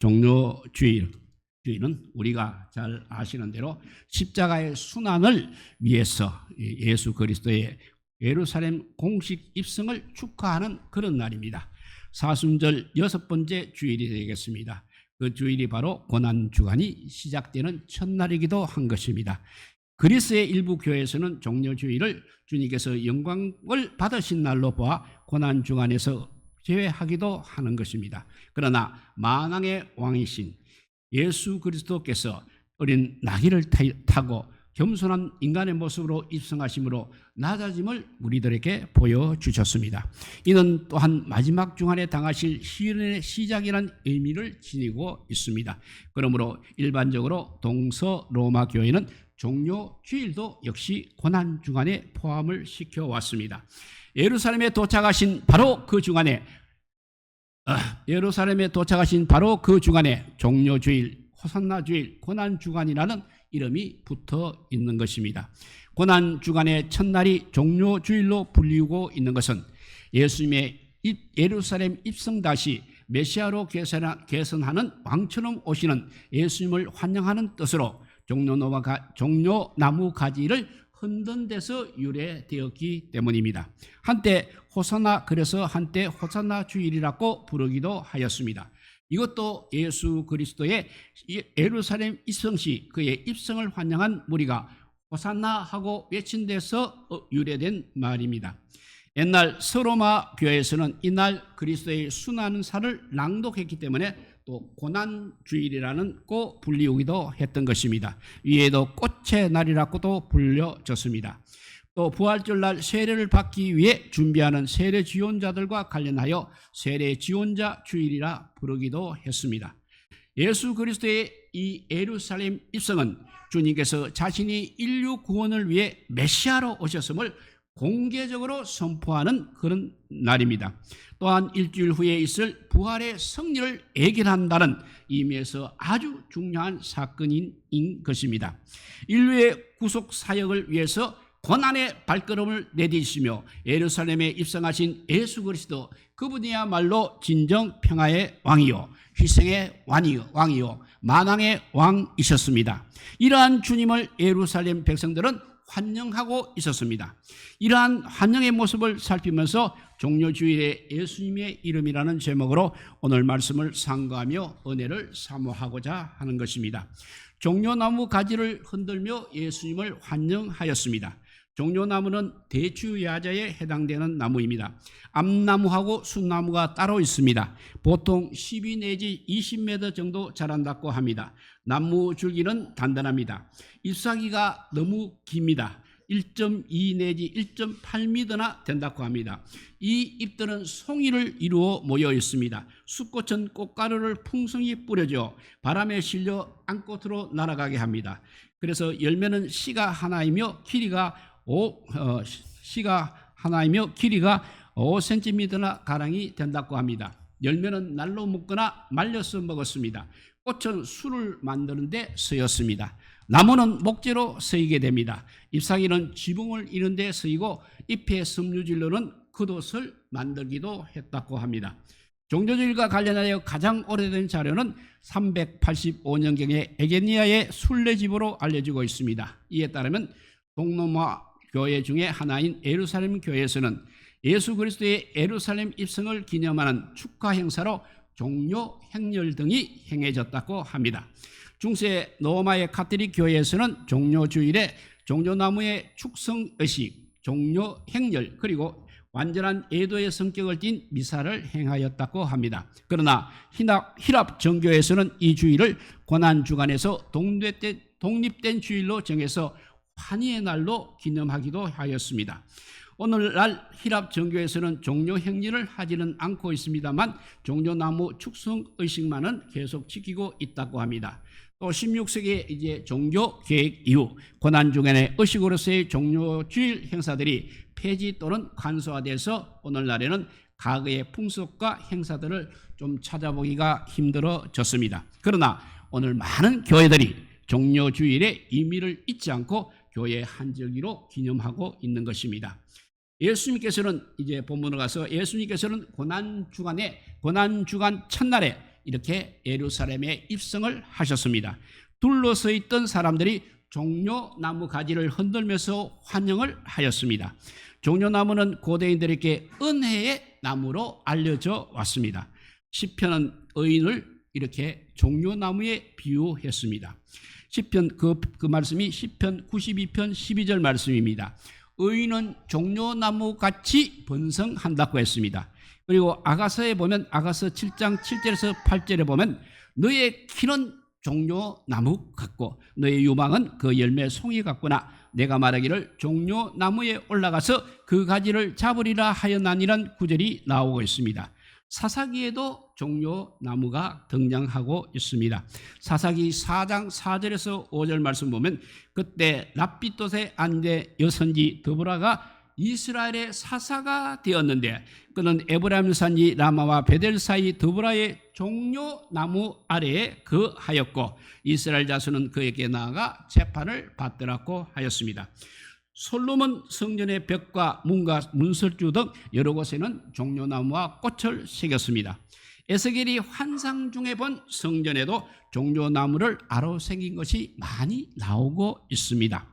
종료주일은 우리가 잘 아시는 대로 십자가의 순환을 위해서 예수 그리스도의 예루살렘 공식 입성을 축하하는 그런 날입니다. 사순절 6번째 주일이 되겠습니다. 그 주일이 바로 고난주간이 시작되는 첫날이기도 한 것입니다. 그리스의 일부 교회에서는 종료주일을 주님께서 영광을 받으신 날로 보아 고난주간에서 제외하기도 하는 것입니다. 그러나 만왕의 왕이신 예수 그리스도께서 어린 나귀를 타고 겸손한 인간의 모습으로 입성하심으로 낮아짐을 우리들에게 보여주셨습니다. 이는 또한 마지막 주간에 당하실 시련의 시작이라는 의미를 지니고 있습니다. 그러므로 일반적으로 동서 로마 교회는 종료주일도 역시 고난주간에 포함을 시켜왔습니다. 예루살렘에 도착하신 바로 그 주간에 종료주일, 호산나주일, 고난주간이라는 이름이 붙어 있는 것입니다. 고난주간의 첫날이 종료주일로 불리우고 있는 것은 예수님의 예루살렘 입성 다시 메시아로 계승하는 왕처럼 오시는 예수님을 환영하는 뜻으로 종려나무 가지를 흔든 데서 유래되었기 때문입니다. 그래서 한때 호산나 주일이라고 부르기도 하였습니다. 이것도 예수 그리스도의 예루살렘 입성시 그의 입성을 환영한 무리가 호산나 하고 외친 데서 유래된 말입니다. 옛날 서로마 교회에서는 이날 그리스도의 순환사를 낭독했기 때문에 또 고난주일이라는 꼭 불리우기도 했던 것입니다. 위에도 꽃의 날이라고도 불려졌습니다. 또 부활절날 세례를 받기 위해 준비하는 세례 지원자들과 관련하여 세례 지원자 주일이라 부르기도 했습니다. 예수 그리스도의 이 예루살렘 입성은 주님께서 자신이 인류 구원을 위해 메시아로 오셨음을 공개적으로 선포하는 그런 날입니다. 또한 일주일 후에 있을 부활의 승리를 예견한다는 의미에서 아주 중요한 사건인 것입니다. 인류의 구속 사역을 위해서 고난의 발걸음을 내디디시며 예루살렘에 입성하신 예수 그리스도, 그분이야말로 진정 평화의 왕이요 희생의 왕이요 만왕의 왕이셨습니다. 이러한 주님을 예루살렘 백성들은 환영하고 있었습니다. 이러한 환영의 모습을 살피면서 종료주일에 예수님의 이름이라는 제목으로 오늘 말씀을 상고하며 은혜를 사모하고자 하는 것입니다. 종려나무 가지를 흔들며 예수님을 환영하였습니다. 종려나무는 대추야자에 해당되는 나무입니다. 암나무하고 숫나무가 따로 있습니다. 보통 12 내지 20m 정도 자란다고 합니다. 나무 줄기는 단단합니다. 잎사귀가 너무 깁니다. 1.2 내지 1.8m나 된다고 합니다. 이 잎들은 송이를 이루어 모여 있습니다. 숫꽃은 꽃가루를 풍성히 뿌려줘 바람에 실려 안꽃으로 날아가게 합니다. 그래서 열매는 씨가 하나이며 길이가 5cm나 가량이 된다고 합니다. 열매는 날로 먹거나 말려서 먹었습니다. 꽃은 술을 만드는 데 쓰였습니다. 나무는 목재로 쓰이게 됩니다. 잎사귀는 지붕을 이는 데 쓰이고 잎의 섬유질로는 겉옷을 만들기도 했다고 합니다. 종료주일과 관련하여 가장 오래된 자료는 385년경의 에게니아의 순례집으로 알려지고 있습니다. 이에 따르면 동로마 교회 중에 하나인 예루살렘 교회에서는 예수 그리스도의 예루살렘 입성을 기념하는 축하 행사로 종료 행렬 등이 행해졌다고 합니다. 중세 로마의 카톨릭 교회에서는 종료주일에 종려나무의 축성의식, 종료 행렬 그리고 완전한 예도의 성격을 띤 미사를 행하였다고 합니다. 그러나 히랍 정교에서는 이 주일을 고난주간에서 독립된 주일로 정해서 환희의 날로 기념하기도 하였습니다. 오늘날 히랍 정교에서는 종료 행렬을 하지는 않고 있습니다만 종려나무 축성의식만은 계속 지키고 있다고 합니다. 또 16세기 이제 종교 개혁 이후 고난주간의 의식으로서의 종료주일 행사들이 폐지 또는 간소화돼서 오늘날에는 과거의 풍습과 행사들을 좀 찾아보기가 힘들어졌습니다. 그러나 오늘 많은 교회들이 종료주일의 의미를 잊지 않고 교회 한절기로 기념하고 있는 것입니다. 예수님께서는 이제 본문으로 가서 예수님께서는 고난주간 첫날에 이렇게 예루살렘에 입성을 하셨습니다. 둘러서 있던 사람들이 종려나무 가지를 흔들면서 환영을 하였습니다. 종려나무는 고대인들에게 은혜의 나무로 알려져 왔습니다. 시편은 의인을 이렇게 종려나무에 비유했습니다. 시편 그 말씀이 시편 92편 12절 말씀입니다. 의인은 종려나무 같이 번성한다고 했습니다. 그리고 아가서에 보면 아가서 7장 7절에서 8절에 보면 너의 키는 종려나무 같고 너의 유망은 그 열매 송이 같구나. 내가 말하기를 종려나무에 올라가서 그 가지를 잡으리라 하였나니란 구절이 나오고 있습니다. 사사기에도 종려나무가 등장하고 있습니다. 사사기 4장 4절에서 5절 말씀 보면 그때 랍비롯의 아내 여선지 드보라가 이스라엘의 사사가 되었는데 그는 에브라임 산지 라마와 베델 사이 드보라의 종려나무 아래에 거하였고 이스라엘 자손은 그에게 나아가 재판을 받더라고 하였습니다. 솔로몬 성전의 벽과 문과 문설주 등 여러 곳에는 종려나무와 꽃을 새겼습니다. 에스겔이 환상 중에 본 성전에도 종려나무를 아로 새긴 것이 많이 나오고 있습니다.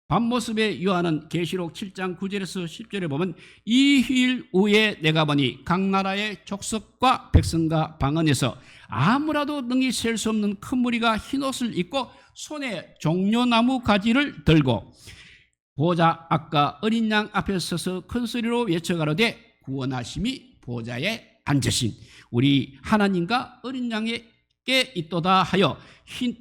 밤모습의 요한은 계시록 7장 9절에서 10절에 보면 이 휴일 후에 내가 보니 각 나라의 족속과 백성과 방언에서 아무라도 능히 셀 수 없는 큰 무리가 흰옷을 입고 손에 종려나무 가지를 들고 보좌 앞과 어린 양 앞에 서서 큰 소리로 외쳐가로되 구원하심이 보좌에 앉으신 우리 하나님과 어린 양에게 있도다 하여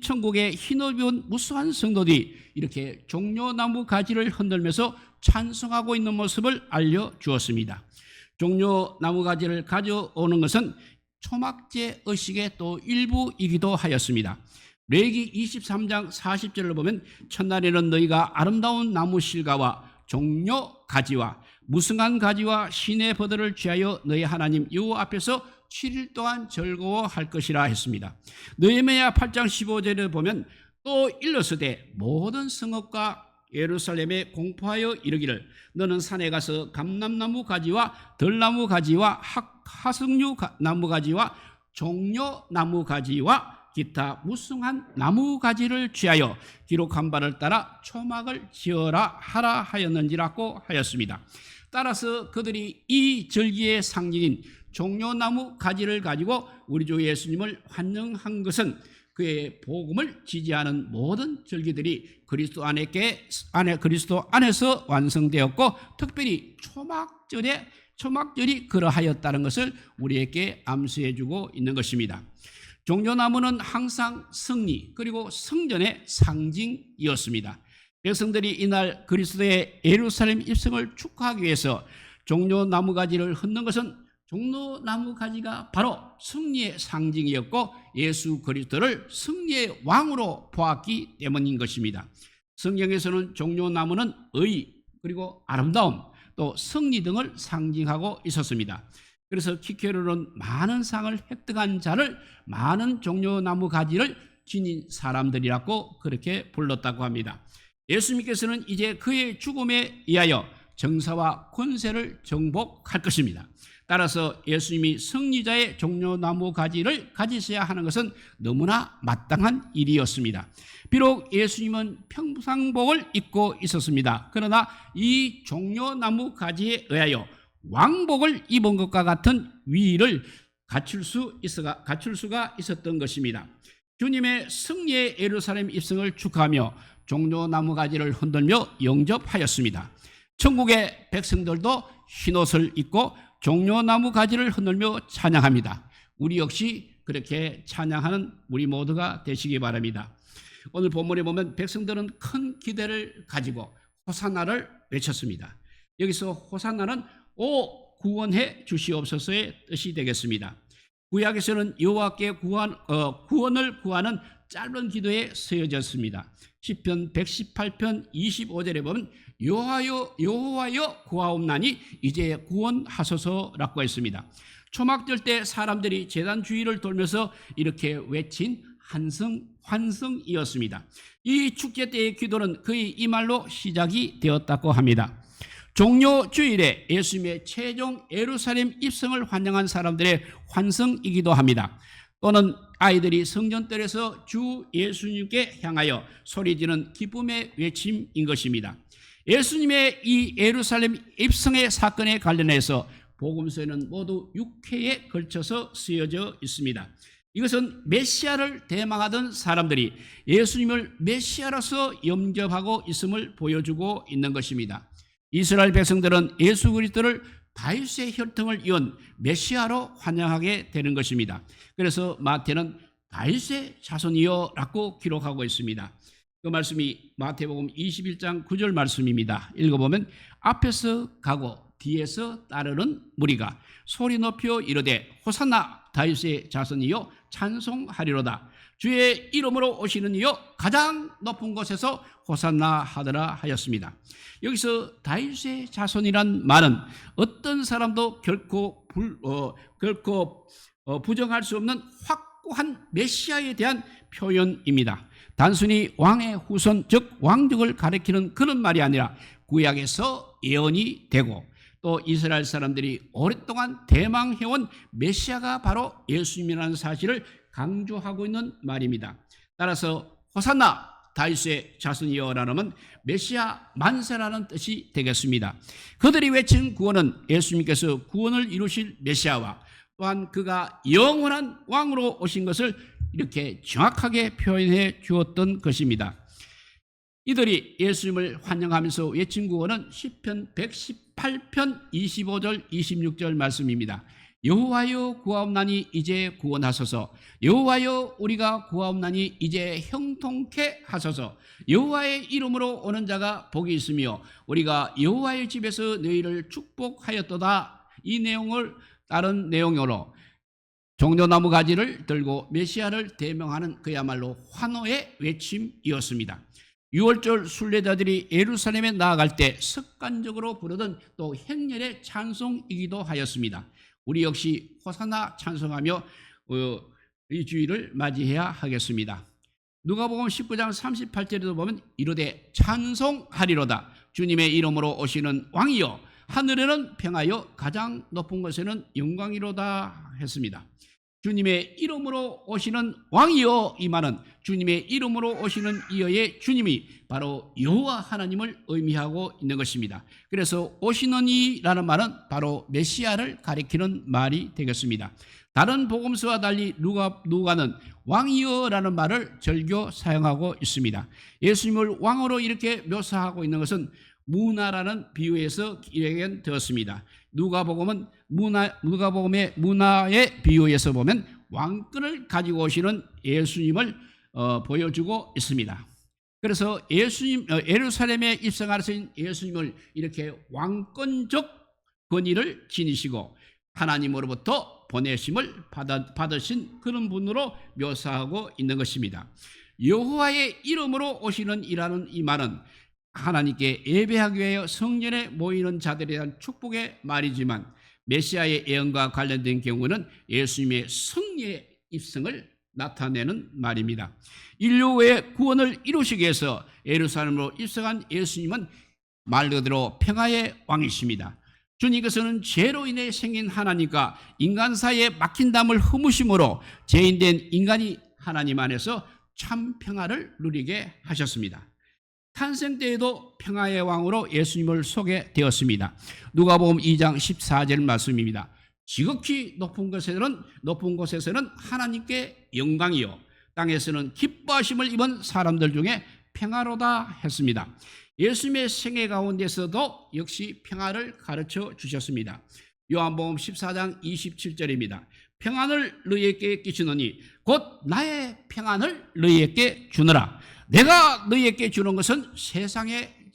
천국의 흰옷 입은 무수한 성도들이 이렇게 종려나무 가지를 흔들면서 찬송하고 있는 모습을 알려주었습니다. 종려나무 가지를 가져오는 것은 초막제 의식의 또 일부이기도 하였습니다. 레위기 23장 40절을 보면 첫날에는 너희가 아름다운 나무 실과와 종려 가지와 무성한 가지와 신의 버들을 취하여 너희 하나님 여호와 앞에서 7일 동안 즐거워할 것이라 했습니다. 느헤미야 8장 15절에 보면 또 일러스되 모든 성읍과 예루살렘에 공포하여 이르기를 너는 산에 가서 감람나무 가지와 들나무 가지와 하석류 나무 가지와 종려나무 가지와 기타 무성한 나무 가지를 취하여 기록한 바를 따라 초막을 지어라 하라 하였는지라고 하였습니다. 따라서 그들이 이 절기의 상징인 종려나무 가지를 가지고 우리 주 예수님을 환영한 것은 그의 복음을 지지하는 모든 절기들이 그리스도 안에서 완성되었고 특별히 초막절이 그러하였다는 것을 우리에게 암시해주고 있는 것입니다. 종려나무는 항상 승리 그리고 성전의 상징이었습니다. 백성들이 이날 그리스도의 예루살렘 입성을 축하하기 위해서 종려나무 가지를 흔든 것은 종려나무 가지가 바로 승리의 상징이었고 예수 그리스도를 승리의 왕으로 보았기 때문인 것입니다. 성경에서는 종려나무는 의 그리고 아름다움 또 승리 등을 상징하고 있었습니다. 그래서 키케로는 많은 상을 획득한 자를 많은 종려나무 가지를 지닌 사람들이라고 그렇게 불렀다고 합니다. 예수님께서는 이제 그의 죽음에 의하여 정사와 권세를 정복할 것입니다. 따라서 예수님이 승리자의 종려나무 가지를 가지셔야 하는 것은 너무나 마땅한 일이었습니다. 비록 예수님은 평상복을 입고 있었습니다. 그러나 이 종려나무 가지에 의하여 왕복을 입은 것과 같은 위를 갖출 수가 있었던 것입니다. 주님의 승리의 예루살렘 입성을 축하하며 종려나무 가지를 흔들며 영접하였습니다. 천국의 백성들도 흰옷을 입고 종려나무 가지를 흔들며 찬양합니다. 우리 역시 그렇게 찬양하는 우리 모두가 되시기 바랍니다. 오늘 본문에 보면 백성들은 큰 기대를 가지고 호산나를 외쳤습니다. 여기서 호산나는 오 구원해 주시옵소서의 뜻이 되겠습니다. 구약에서는 여호와께 구원을 구하는 짧은 기도에 쓰여졌습니다. 시편 118편 25절에 보면 여호와여 구하옵나니 이제 구원하소서라고 했습니다. 초막절 때 사람들이 제단 주위를 돌면서 이렇게 외친 환성이었습니다. 이 축제 때의 기도는 거의 이 말로 시작이 되었다고 합니다. 종려 주일에 예수님의 최종 예루살렘 입성을 환영한 사람들의 환성이기도 합니다. 또는 아이들이 성전뜰에서 주 예수님께 향하여 소리지는 기쁨의 외침인 것입니다. 예수님의 이 예루살렘 입성의 사건에 관련해서 복음서에는 모두 6회에 걸쳐서 쓰여져 있습니다. 이것은 메시아를 대망하던 사람들이 예수님을 메시아로서 영접하고 있음을 보여주고 있는 것입니다. 이스라엘 백성들은 예수 그리스도를 다윗의 혈통을 이은 메시아로 환영하게 되는 것입니다. 그래서 마태는 다윗의 자손이여 라고 기록하고 있습니다. 그 말씀이 마태복음 21장 9절 말씀입니다. 읽어보면 앞에서 가고 뒤에서 따르는 무리가 소리 높여 이르되 호산나 다윗의 자손이여 찬송하리로다. 주의 이름으로 오시는 이여 가장 높은 곳에서 호산나 하더라 하였습니다. 여기서 다윗의 자손이란 말은 어떤 사람도 결코 부정할 수 없는 확고한 메시아에 대한 표현입니다. 단순히 왕의 후손 즉 왕족을 가리키는 그런 말이 아니라 구약에서 예언이 되고 또 이스라엘 사람들이 오랫동안 대망해온 메시아가 바로 예수님이라는 사실을 강조하고 있는 말입니다. 따라서 호산나 다윗의 자손이여라는 메시아 만세라는 뜻이 되겠습니다. 그들이 외친 구원은 예수님께서 구원을 이루실 메시아와 또한 그가 영원한 왕으로 오신 것을 이렇게 정확하게 표현해 주었던 것입니다. 이들이 예수님을 환영하면서 외친 구원은 시편 118편 25절 26절 말씀입니다. 여호와여 구하옵나니 이제 구원하소서. 여호와여 우리가 구하옵나니 이제 형통케 하소서. 여호와의 이름으로 오는 자가 복이 있으며 우리가 여호와의 집에서 너희를 축복하였도다. 이 내용을 다른 내용으로 종려나무 가지를 들고 메시아를 대명하는 그야말로 환호의 외침이었습니다. 6월절 순례자들이 예루살렘에 나아갈 때 습관적으로 부르던 또 행렬의 찬송이기도 하였습니다. 우리 역시 호산나 찬송하며 이 주일을 맞이해야 하겠습니다. 누가복음 19장 38절에도 보면 이르되 찬송하리로다. 주님의 이름으로 오시는 왕이여 하늘에는 평하여 가장 높은 곳에는 영광이로다 했습니다. 주님의 이름으로 오시는 왕이여 이 말은 주님의 이름으로 오시는 이여의 주님이 바로 여호와 하나님을 의미하고 있는 것입니다. 그래서 오시는 이라는 말은 바로 메시아를 가리키는 말이 되겠습니다. 다른 복음서와 달리 누가는 왕이여라는 말을 즐겨 사용하고 있습니다. 예수님을 왕으로 이렇게 묘사하고 있는 것은 문화라는 비유에서 기록되었습니다. 누가복음의 문화의 비유에서 보면 왕권을 가지고 오시는 예수님을 보여주고 있습니다. 그래서 예루살렘에 입성하신 예수님을 이렇게 왕권적 권위를 지니시고 하나님으로부터 보내심을 받으신 그런 분으로 묘사하고 있는 것입니다. 여호와의 이름으로 오시는 이라는 이 말은 하나님께 예배하기 위하여 성전에 모이는 자들에 대한 축복의 말이지만 메시아의 예언과 관련된 경우는 예수님의 승리의 입성을 나타내는 말입니다. 인류의 구원을 이루시기 위해서 예루살렘으로 입성한 예수님은 말 그대로 평화의 왕이십니다. 주님께서는 죄로 인해 생긴 하나님과 인간 사이에 막힌 담을 허무심으로 죄인된 인간이 하나님 안에서 참 평화를 누리게 하셨습니다. 탄생 때에도 평화의 왕으로 예수님을 소개되었습니다. 누가복음 2장 14절 말씀입니다. 지극히 높은 곳에서는 하나님께 영광이요 땅에서는 기뻐하심을 입은 사람들 중에 평화로다 했습니다. 예수님의 생애 가운데서도 역시 평화를 가르쳐 주셨습니다. 요한복음 14장 27절입니다. 평안을 너희에게 끼치노니 곧 나의 평안을 너희에게 주노라. 내가 너희에게 주는 것은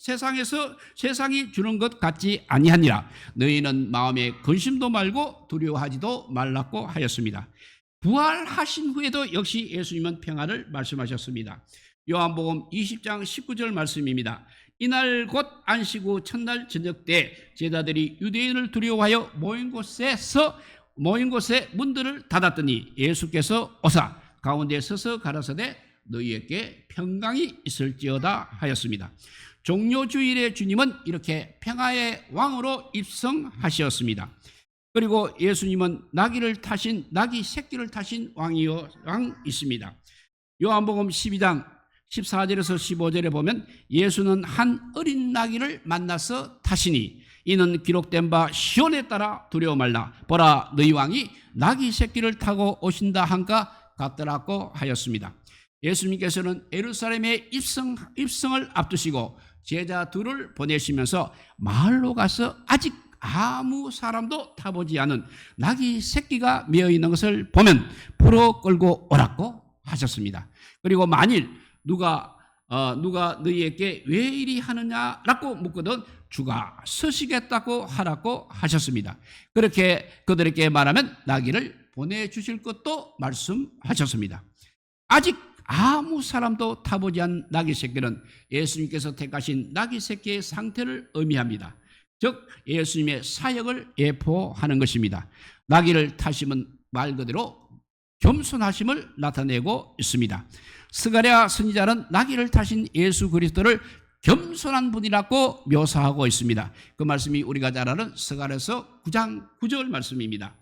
세상이 주는 것 같지 아니하니라. 너희는 마음에 근심도 말고 두려워하지도 말라고 하였습니다. 부활하신 후에도 역시 예수님은 평안을 말씀하셨습니다. 요한복음 20장 19절 말씀입니다. 이날 곧 안식 후 첫날 저녁 때 제자들이 유대인을 두려워하여 모인 곳에 문들을 닫았더니 예수께서 오사 가운데 서서 가라사대 너희에게 평강이 있을지어다 하였습니다. 종료주일의 주님은 이렇게 평화의 왕으로 입성하셨습니다. 그리고 예수님은 나귀 새끼를 타신 왕이십니다. 요한복음 12장 14절에서 15절에 보면 예수는 한 어린 나귀를 만나서 타시니 이는 기록된 바 시온에 따라 두려워 말라. 보라 너희 왕이 나귀 새끼를 타고 오신다 한가 같더라고 하였습니다. 예수님께서는 예루살렘의 입성을 앞두시고 제자 둘을 보내시면서 마을로 가서 아직 아무 사람도 타보지 않은 나귀 새끼가 메어 있는 것을 보면 풀어 끌고 오라고 하셨습니다. 그리고 만일 누가 너희에게 왜 이리 하느냐라고 묻거든 주가 서시겠다고 하라고 하셨습니다. 그렇게 그들에게 말하면 나귀를 보내주실 것도 말씀하셨습니다. 아직 아무 사람도 타보지 않은 나귀 새끼는 예수님께서 택하신 나귀 새끼의 상태를 의미합니다. 즉 예수님의 사역을 예포하는 것입니다. 나귀를 타심은 말 그대로 겸손하심을 나타내고 있습니다. 스가랴 선지자는 나귀를 타신 예수 그리스도를 겸손한 분이라고 묘사하고 있습니다. 그 말씀이 우리가 잘 아는 스가랴서 9장 9절 말씀입니다.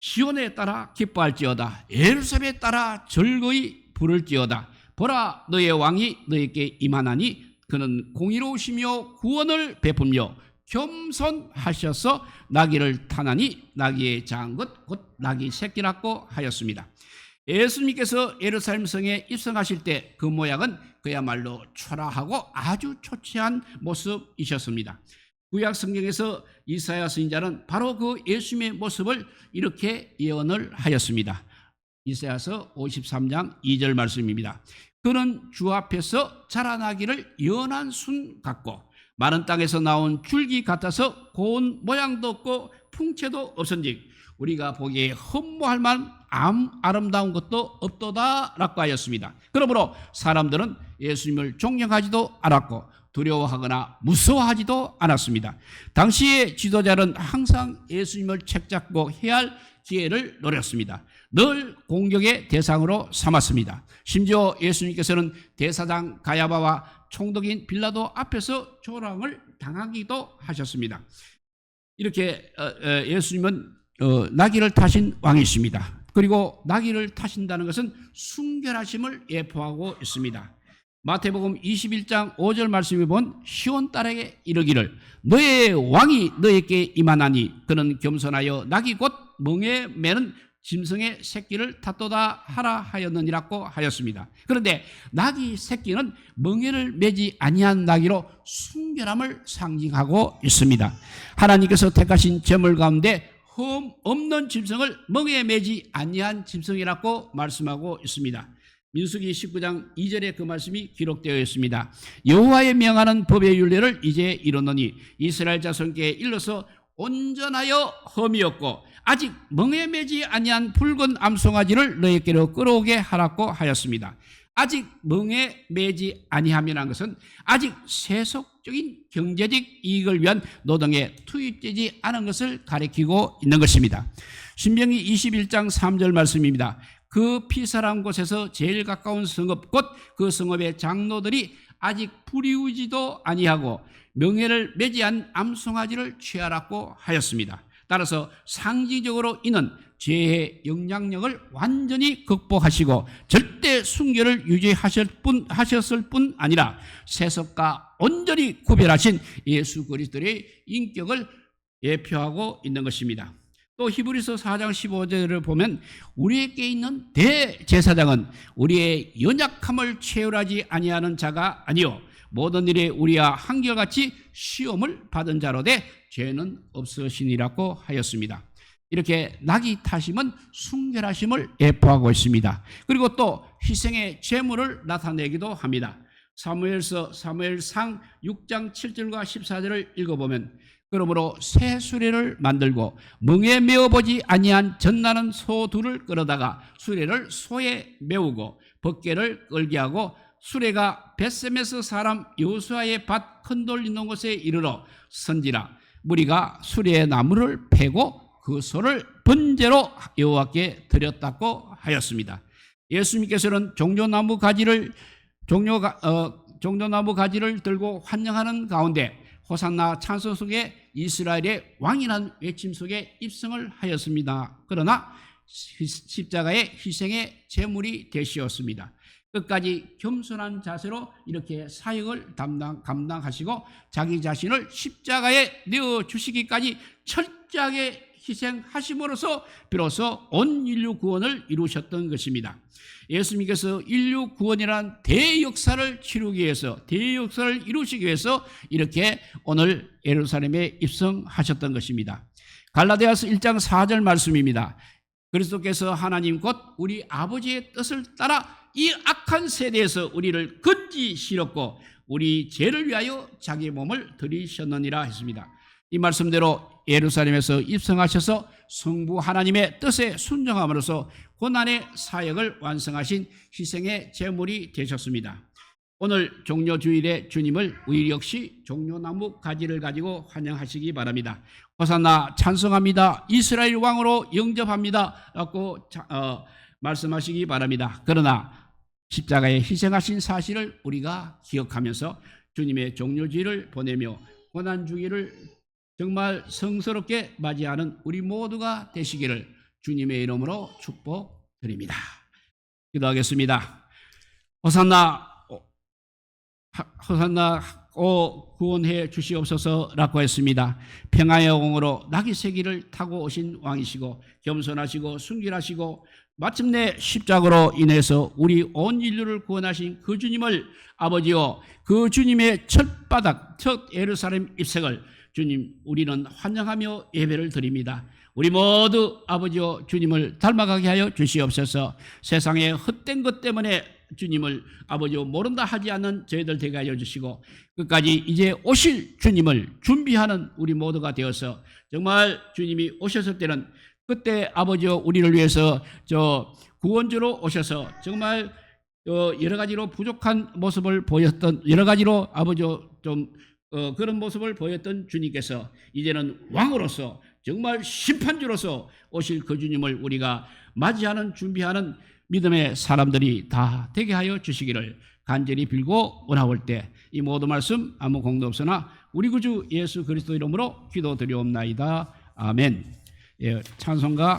시온에 따라 기뻐할지어다 예루살렘에 따라 즐거이 부를지어다 보라 너의 왕이 너에게 임하나니 그는 공의로우시며 구원을 베풀며 겸손하셔서 나귀를 타나니 나귀의 작은 것 곧 나귀 새끼라고 하였습니다. 예수님께서 예루살렘 성에 입성하실 때 그 모양은 그야말로 초라하고 아주 초췌한 모습이셨습니다. 구약 성경에서 이사야 선지자는 바로 그 예수님의 모습을 이렇게 예언을 하였습니다. 이사야서 53장 2절 말씀입니다. 그는 주 앞에서 자라나기를 연한 순 같고 마른 땅에서 나온 줄기 같아서 고운 모양도 없고 풍채도 없은즉 우리가 보기에 흠모할 만한 아름다운 것도 없도다라고 하였습니다. 그러므로 사람들은 예수님을 존경하지도 않았고 두려워하거나 무서워하지도 않았습니다. 당시의 지도자는 항상 예수님을 책잡고 해야 할 기회를 노렸습니다. 늘 공격의 대상으로 삼았습니다. 심지어 예수님께서는 대사장 가야바와 총독인 빌라도 앞에서 조롱을 당하기도 하셨습니다. 이렇게 예수님은 나귀를 타신 왕이십니다. 그리고 나귀를 타신다는 것은 순결하심을 예포하고 있습니다. 마태복음 21장 5절 말씀에 본 시온 딸에게 이르기를 너의 왕이 너에게 임하나니 그는 겸손하여 나귀 곧 멍에 매는 짐승의 새끼를 탔도다 하라 하였느니라고 하였습니다. 그런데 나귀 새끼는 멍에를 매지 아니한 나귀로 순결함을 상징하고 있습니다. 하나님께서 택하신 제물 가운데 흠 없는 짐승을 멍에 매지 아니한 짐승이라고 말씀하고 있습니다. 민수기 19장 2절에 그 말씀이 기록되어 있습니다. 여호와의 명하는 법의 율례를 이제 이루노니 이스라엘 자손께 일러서 온전하여 흠이 없고 아직 멍에 매지 아니한 붉은 암송아지를 너희께로 끌어오게 하라고 하였습니다. 아직 멍에 매지 아니함이라는 것은 아직 세속적인 경제적 이익을 위한 노동에 투입되지 않은 것을 가리키고 있는 것입니다. 신명기 21장 3절 말씀입니다. 그 피살한 곳에서 제일 가까운 성읍 곧 그 성읍의 장로들이 아직 부리우지도 아니하고 명예를 매지 않은 암송아지를 취하라고 하였습니다. 따라서 상징적으로 이는 죄의 영향력을 완전히 극복하시고 절대 순결을 유지하셨을 뿐 아니라 세속과 온전히 구별하신 예수 그리스도의 인격을 예표하고 있는 것입니다. 또 히브리서 4장 15절을 보면 우리에게 있는 대제사장은 우리의 연약함을 채울하지 아니하는 자가 아니요 모든 일에 우리와 한결같이 시험을 받은 자로 돼 죄는 없으시니라고 하였습니다. 이렇게 나귀 타심은 순결하심을 예포하고 있습니다. 그리고 또 희생의 제물을 나타내기도 합니다. 사무엘상 6장 7절과 14절을 읽어보면 그러므로 새 수레를 만들고 멍에 메어보지 아니한 젖나는 소 둘을 끌어다가 수레를 소에 메우고 벗개를 끌게 하고 수레가 벳세메스 사람 여호수아의 밭 큰돌 있는 곳에 이르러 선지라 무리가 수레의 나무를 패고 그 소를 번제로 여호와께 드렸다고 하였습니다. 예수님께서는 종려나무 가지를 들고 환영하는 가운데 호산나 찬송 속에 이스라엘의 왕이라는 외침 속에 입성을 하였습니다. 그러나 십자가의 희생의 제물이 되시었습니다. 끝까지 겸손한 자세로 이렇게 사역을 감당하시고 자기 자신을 십자가에 내어주시기까지 철저하게 희생하심으로써 비로소 온 인류 구원을 이루셨던 것입니다. 예수님께서 인류 구원이라는 대역사를 치르기 위해서, 대역사를 이루시기 위해서 이렇게 오늘 예루살렘에 입성하셨던 것입니다. 갈라디아서 1장 4절 말씀입니다. 그리스도께서 하나님 곧 우리 아버지의 뜻을 따라 이 악한 세대에서 우리를 건지시렸고 우리 죄를 위하여 자기 몸을 들이셨느니라 했습니다. 이 말씀대로 예루살렘에서 입성하셔서 성부 하나님의 뜻에 순종함으로써 고난의 사역을 완성하신 희생의 제물이 되셨습니다. 오늘 종료주일에 주님을 우리 역시 종려나무 가지를 가지고 환영하시기 바랍니다. 호산나 찬송합니다. 이스라엘 왕으로 영접합니다. 라고 말씀하시기 바랍니다. 그러나 십자가에 희생하신 사실을 우리가 기억하면서 주님의 종료주일을 보내며 고난주일을 정말 성스럽게 맞이하는 우리 모두가 되시기를 주님의 이름으로 축복드립니다. 기도하겠습니다. 호산나 구원해 주시옵소서라고 했습니다. 평화의 영으로 낙이 새기를 타고 오신 왕이시고 겸손하시고 순결하시고 마침내 십자가로 인해서 우리 온 인류를 구원하신 그 주님을 아버지요, 그 주님의 첫 예루살렘 입성을 주님 우리는 환영하며 예배를 드립니다. 우리 모두 아버지요 주님을 닮아가게 하여 주시옵소서. 세상의 헛된 것 때문에 주님을 아버지요 모른다 하지 않는 저희들 되게 하여 주시고 끝까지 이제 오실 주님을 준비하는 우리 모두가 되어서 정말 주님이 오셨을 때는 그때 아버지요 우리를 위해서 구원주로 오셔서 정말 여러 가지로 부족한 모습을 보였던 여러 가지로 아버지요 그런 모습을 보였던 주님께서 이제는 왕으로서 정말 심판주로서 오실 그 주님을 우리가 맞이하는 준비하는 믿음의 사람들이 다 되게 하여 주시기를 간절히 빌고 원하올 때 이 모든 말씀 아무 공도 없으나 우리 구주 예수 그리스도 이름으로 기도드리옵나이다. 아멘. 예, 찬송가